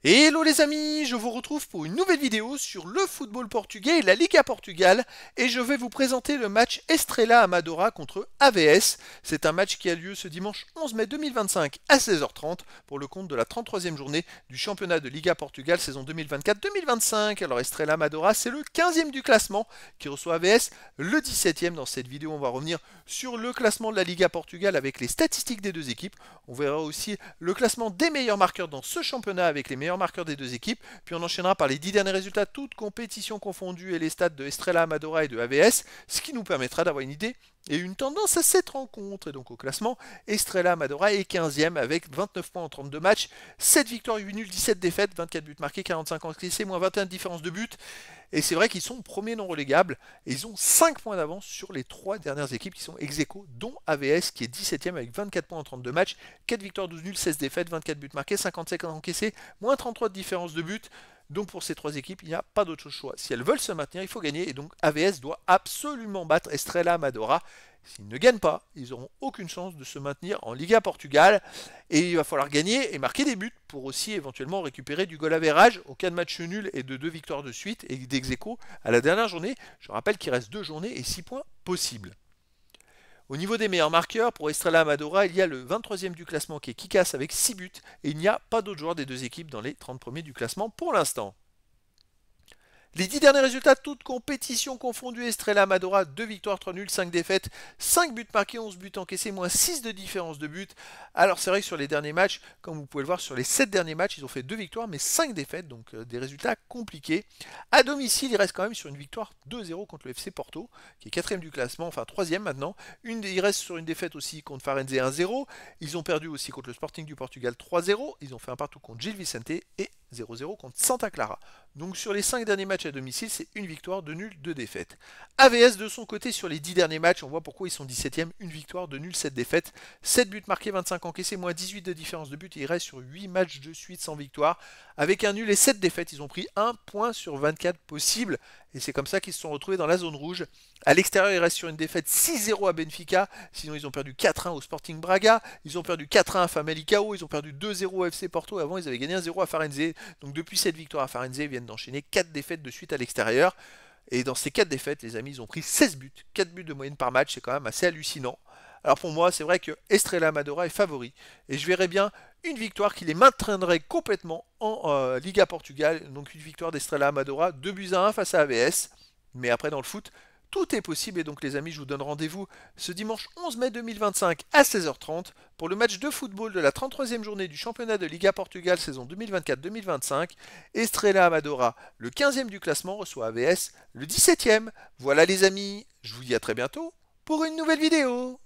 Hello les amis, je vous retrouve pour une nouvelle vidéo sur le football portugais et la Liga Portugal et je vais vous présenter le match Estrela Amadora contre AVS. C'est un match qui a lieu ce dimanche 11 mai 2025 à 16h30 pour le compte de la 33e journée du championnat de Liga Portugal saison 2024-2025. Alors Estrela Amadora c'est le 15e du classement qui reçoit AVS le 17e. Dans cette vidéo on va revenir sur le classement de la Liga Portugal avec les statistiques des deux équipes. On verra aussi le classement des meilleurs marqueurs dans ce championnat avec les meilleurs marqueurs des deux équipes, puis on enchaînera par les 10 derniers résultats, toutes compétitions confondues et les stats de Estrela Amadora et de AVS, ce qui nous permettra d'avoir une idée et une tendance à cette rencontre. Et donc au classement, Estrela Amadora est 15e avec 29 points en 32 matchs, 7 victoires, 8 nuls, 17 défaites, 24 buts marqués, 45 encaissés, moins 21 de différence de but. Et c'est vrai qu'ils sont premiers non relégables et ils ont 5 points d'avance sur les 3 dernières équipes qui sont ex-aequo, dont AVS qui est 17e avec 24 points en 32 matchs, 4 victoires, 12 nuls, 16 défaites, 24 buts marqués, 57 encaissés, moins 33 de différence de but. Donc pour ces 3 équipes, il n'y a pas d'autre choix. Si elles veulent se maintenir, il faut gagner et donc AVS doit absolument battre Estrela Amadora. S'ils ne gagnent pas, ils n'auront aucune chance de se maintenir en Liga Portugal. Et il va falloir gagner et marquer des buts pour aussi éventuellement récupérer du goal average au cas de match nul et de 2 victoires de suite et d'ex-aequo à la dernière journée. Je rappelle qu'il reste 2 journées et 6 points possibles. Au niveau des meilleurs marqueurs, pour Estrela Amadora, il y a le 23e du classement qui est Kikas avec 6 buts et il n'y a pas d'autres joueurs des deux équipes dans les 30 premiers du classement pour l'instant. Les 10 derniers résultats, toutes compétitions confondues, Estrela Amadora, 2 victoires, 3 nuls, 5 défaites, 5 buts marqués, 11 buts encaissés, moins 6 de différence de but. Alors c'est vrai que sur les derniers matchs, comme vous pouvez le voir, sur les 7 derniers matchs, ils ont fait 2 victoires, mais 5 défaites, donc des résultats compliqués. À domicile, ils restent quand même sur une victoire 2-0 contre le FC Porto, qui est 4ème du classement, enfin 3ème maintenant. Ils restent sur une défaite aussi contre Farense 1-0. Ils ont perdu aussi contre le Sporting du Portugal 3-0. Ils ont fait un partout contre Gil Vicente et 0-0 contre Santa Clara. Donc sur les 5 derniers matchs à domicile, c'est une victoire, 2 nuls, 2 défaites. AVS de son côté, sur les 10 derniers matchs, on voit pourquoi ils sont 17e, une victoire, 2 nuls, 7 défaites. 7 buts marqués, 25 encaissés, moins 18 de différence de but. Et ils restent sur 8 matchs de suite sans victoire. Avec un nul et 7 défaites, ils ont pris 1 point sur 24 possibles. Et c'est comme ça qu'ils se sont retrouvés dans la zone rouge. À l'extérieur, ils restent sur une défaite 6-0 à Benfica. Sinon, ils ont perdu 4-1 au Sporting Braga. Ils ont perdu 4-1 à Famalicão. Ils ont perdu 2-0 au FC Porto. Avant, ils avaient gagné 1-0 à Farense. Donc depuis cette victoire à Farense, ils viennent d'enchaîner 4 défaites de suite à l'extérieur. Et dans ces 4 défaites, les amis, ils ont pris 16 buts. 4 buts de moyenne par match, c'est quand même assez hallucinant. Alors pour moi, c'est vrai que Estrela Amadora est favori. Et je verrais bien une victoire qui les maintiendrait complètement en Liga Portugal. Donc une victoire d'Estrela Amadora, 2-1 face à AVS. Mais après, dans le foot, tout est possible. Et donc les amis, je vous donne rendez-vous ce dimanche 11 mai 2025 à 16h30 pour le match de football de la 33e journée du championnat de Liga Portugal saison 2024-2025. Estrela Amadora, le 15e du classement, reçoit AVS le 17e. Voilà les amis, je vous dis à très bientôt pour une nouvelle vidéo.